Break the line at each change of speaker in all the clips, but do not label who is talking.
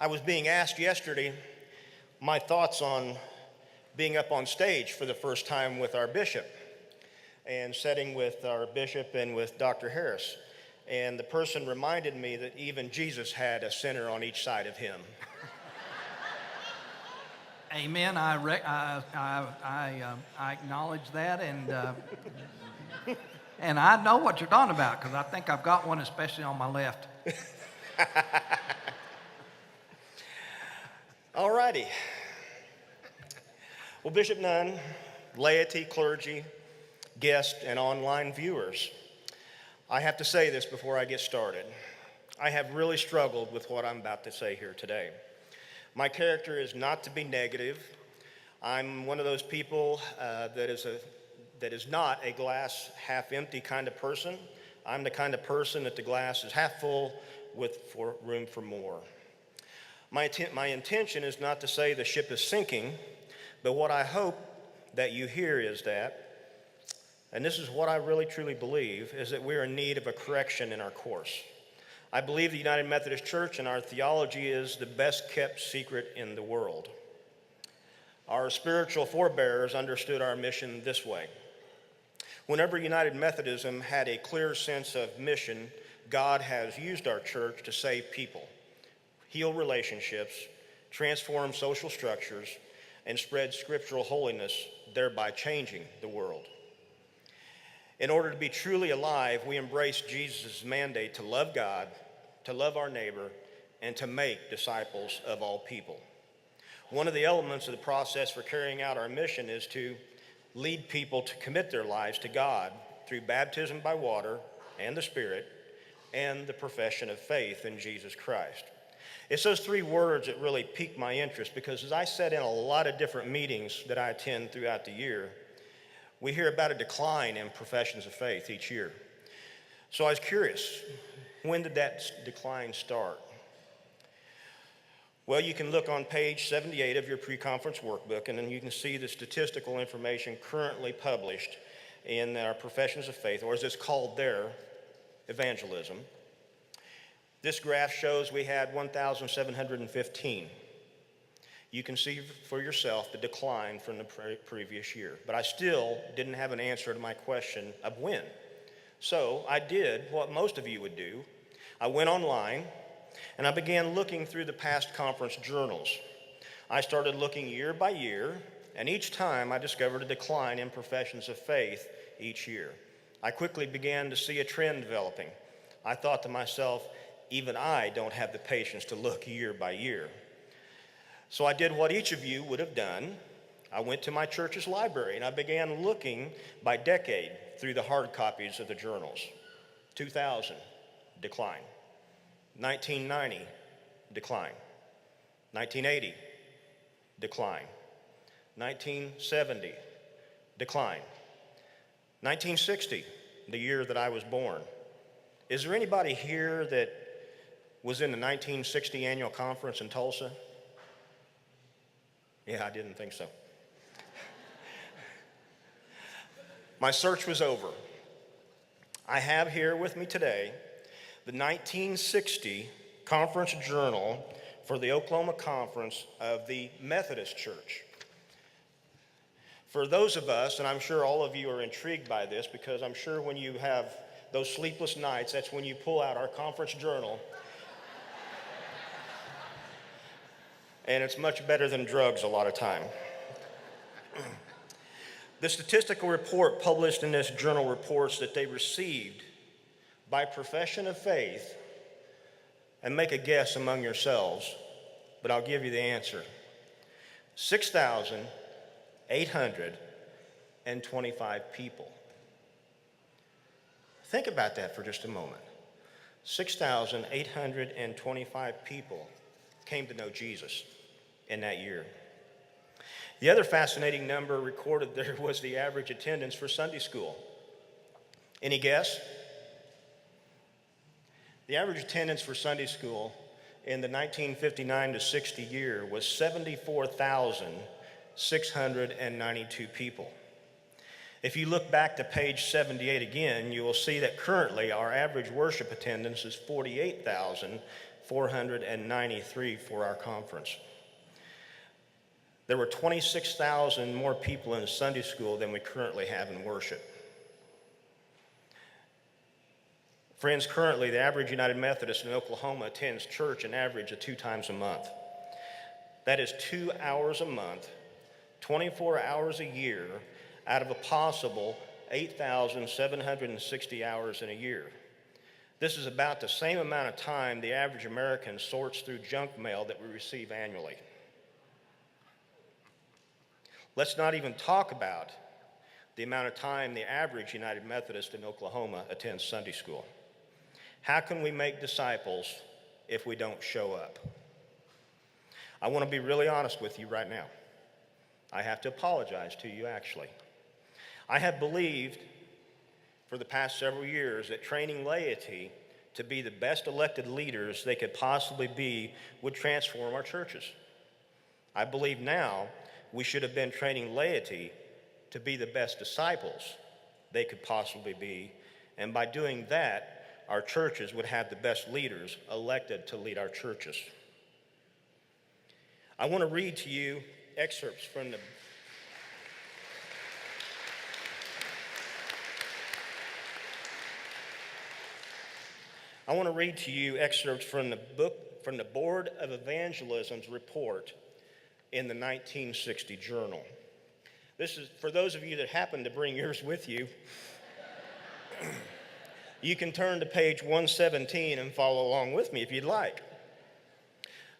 I was being asked yesterday my thoughts on being up on stage for the first time with our bishop and sitting with our bishop and with Dr. Harris. And the person reminded me that even Jesus had a sinner on each side of him.
Amen. I acknowledge that, and I know what you're talking about because I think I've got one, especially on my left.
All righty. Well, Bishop Nunn, laity, clergy, guests, and online viewers, I have to say this before I get started. I have really struggled with what I'm about to say here today. My character is not to be negative. I'm one of those people that is not a glass half empty kind of person. I'm the kind of person that the glass is half full with room for more. My intention is not to say the ship is sinking, but what I hope that you hear is that, and this is what I really truly believe, is that we're in need of a correction in our course. I believe the United Methodist Church and our theology is the best kept secret in the world. Our spiritual forebears understood our mission this way. Whenever United Methodism had a clear sense of mission, God has used our church to save people, heal relationships, transform social structures, and spread scriptural holiness, thereby changing the world. In order to be truly alive, we embrace Jesus' mandate to love God, to love our neighbor, and to make disciples of all people. One of the elements of the process for carrying out our mission is to lead people to commit their lives to God through baptism by water and the Spirit and the profession of faith in Jesus Christ. It's those three words that really piqued my interest because as I sat in a lot of different meetings that I attend throughout the year, we hear about a decline in professions of faith each year. So I was curious, when did that decline start? Well, you can look on page 78 of your pre-conference workbook, and then you can see the statistical information currently published in our professions of faith, or as it's called there, Evangelism. This graph shows we had 1,715. You can see for yourself the decline from the previous year. But I still didn't have an answer to my question of when. So I did what most of you would do. I went online and I began looking through the past conference journals. I started looking year by year, and each time I discovered a decline in professions of faith each year. I quickly began to see a trend developing. I thought to myself, even I don't have the patience to look year by year. So I did what each of you would have done. I went to my church's library and I began looking by decade through the hard copies of the journals. 2000, decline. 1990, decline. 1980, decline. 1970, decline. 1960, the year that I was born. Is there anybody here that was in the 1960 annual conference in Tulsa? Yeah, I didn't think so. My search was over. I have here with me today the 1960 Conference Journal for the Oklahoma Conference of the Methodist Church. For those of us, and I'm sure all of you are intrigued by this because I'm sure when you have those sleepless nights, that's when you pull out our conference journal. And it's much better than drugs a lot of time. The statistical report published in this journal reports that they received by profession of faith, and make a guess among yourselves, but I'll give you the answer. 6,825 people. Think about that for just a moment. 6,825 people came to know Jesus in that year. The other fascinating number recorded there was the average attendance for Sunday school. Any guess? The average attendance for Sunday school in the 1959 to 60 year was 74,692 people. If you look back to page 78 again, you will see that currently our average worship attendance is 48,000 493 for our conference. There were 26,000 more people in Sunday school than we currently have in worship. Friends, currently the average United Methodist in Oklahoma attends church an average of 2 times a month. That is 2 hours a month, 24 hours a year, out of a possible 8,760 hours in a year. This is about the same amount of time the average American sorts through junk mail that we receive annually. Let's not even talk about the amount of time the average United Methodist in Oklahoma attends Sunday school. How can we make disciples if we don't show up? I want to be really honest with you right now. I have to apologize to you, actually. I have believed for the past several years that training laity to be the best elected leaders they could possibly be would transform our churches. I believe now we should have been training laity to be the best disciples they could possibly be, and by doing that, our churches would have the best leaders elected to lead our churches. I want to read to you excerpts from the book from the Board of Evangelism's report in the 1960 Journal. This is for those of you that happen to bring yours with you. You can turn to page 117 and follow along with me if you'd like.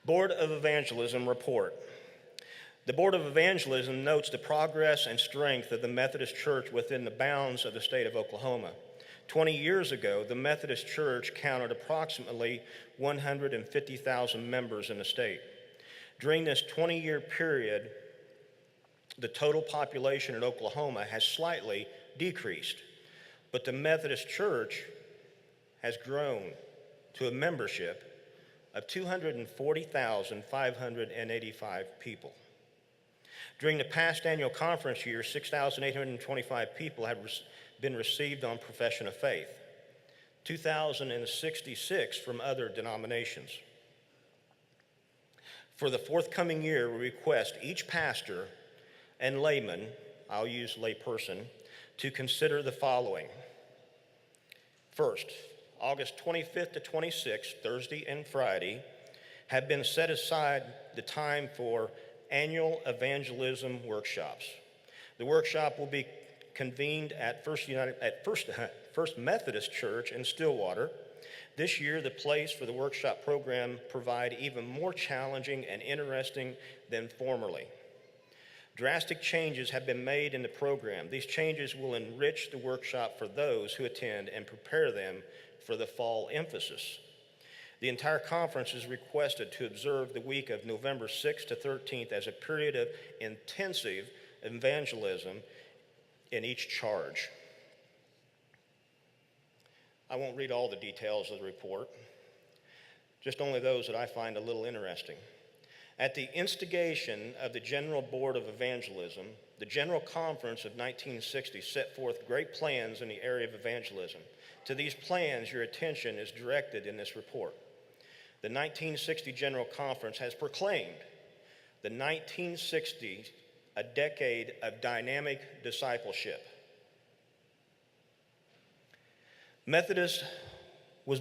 Board of Evangelism report. The Board of Evangelism notes the progress and strength of the Methodist Church within the bounds of the state of Oklahoma. 20 years ago, the Methodist Church counted approximately 150,000 members in the state. During this 20-year period, the total population in Oklahoma has slightly decreased, but the Methodist Church has grown to a membership of 240,585 people. During the past annual conference year, 6,825 people have been received on profession of faith, 2,066 from other denominations. For the forthcoming year, we request each pastor and layman, I'll use layperson, to consider the following. First, August 25th to 26th, Thursday and Friday, have been set aside the time for annual evangelism workshops. The workshop will be convened at First Methodist Church in Stillwater. This year, the place for the workshop program provide even more challenging and interesting than formerly. Drastic changes have been made in the program. These changes will enrich the workshop for those who attend and prepare them for the fall emphasis. The entire conference is requested to observe the week of November 6th to 13th as a period of intensive evangelism in each charge. I won't read all the details of the report, just only those that I find a little interesting. At the instigation of the General Board of Evangelism, the General Conference of 1960 set forth great plans in the area of evangelism. To these plans, your attention is directed in this report. The 1960 General Conference has proclaimed the 1960s a decade of dynamic discipleship. Methodism was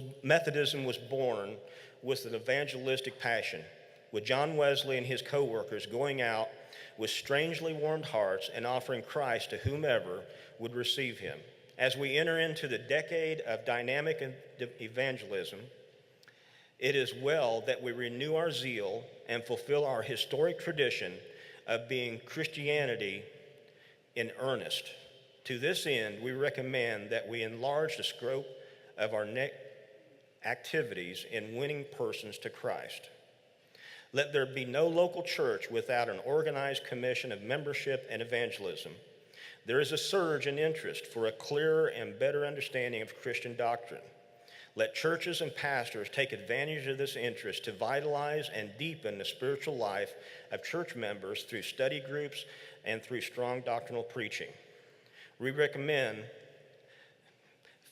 born with an evangelistic passion, with John Wesley and his co-workers going out with strangely warmed hearts and offering Christ to whomever would receive him. As we enter into the decade of dynamic evangelism, it is well that we renew our zeal and fulfill our historic tradition of being Christianity in earnest. To this end, we recommend that we enlarge the scope of our activities in winning persons to Christ. Let there be no local church without an organized commission of membership and evangelism. There is a surge in interest for a clearer and better understanding of Christian doctrine. Let churches and pastors take advantage of this interest to vitalize and deepen the spiritual life of church members through study groups and through strong doctrinal preaching. We recommend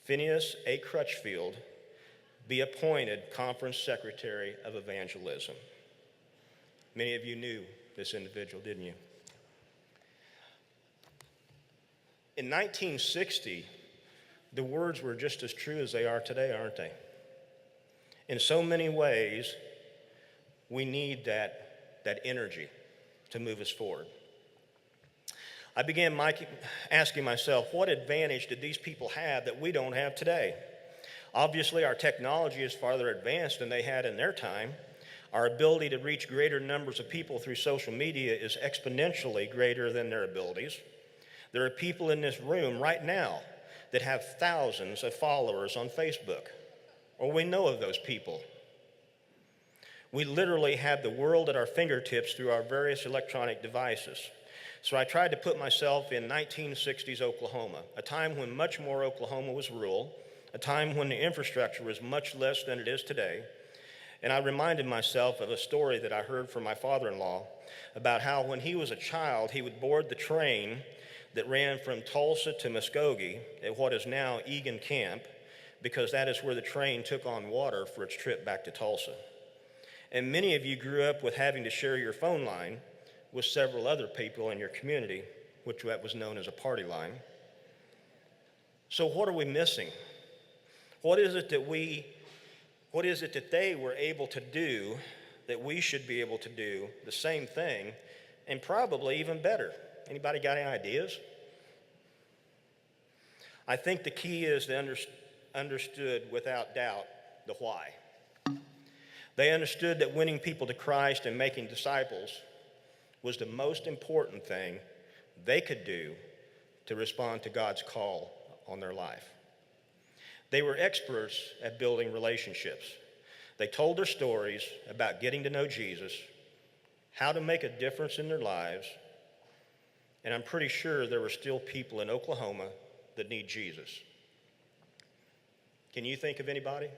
Phineas A. Crutchfield be appointed Conference Secretary of Evangelism. Many of you knew this individual, didn't you? In 1960, the words were just as true as they are today, aren't they? In so many ways, we need that energy to move us forward. I began asking myself, what advantage did these people have that we don't have today? Obviously, our technology is farther advanced than they had in their time. Our ability to reach greater numbers of people through social media is exponentially greater than their abilities. There are people in this room right now that have thousands of followers on Facebook, or we know of those people. We literally have the world at our fingertips through our various electronic devices. So I tried to put myself in 1960s Oklahoma, a time when much more Oklahoma was rural, a time when the infrastructure was much less than it is today. And I reminded myself of a story that I heard from my father-in-law about how when he was a child, he would board the train that ran from Tulsa to Muskogee at what is now Egan Camp, because that is where the train took on water for its trip back to Tulsa. And many of you grew up with having to share your phone line with several other people in your community, which was known as a party line. So what are we missing? What is it that they were able to do that we should be able to do the same thing and probably even better? Anybody got any ideas? I think the key is they understood without doubt the why. They understood that winning people to Christ and making disciples was the most important thing they could do to respond to God's call on their life. They were experts at building relationships. They told their stories about getting to know Jesus, how to make a difference in their lives, and I'm pretty sure there were still people in Oklahoma that need Jesus. Can you think of anybody?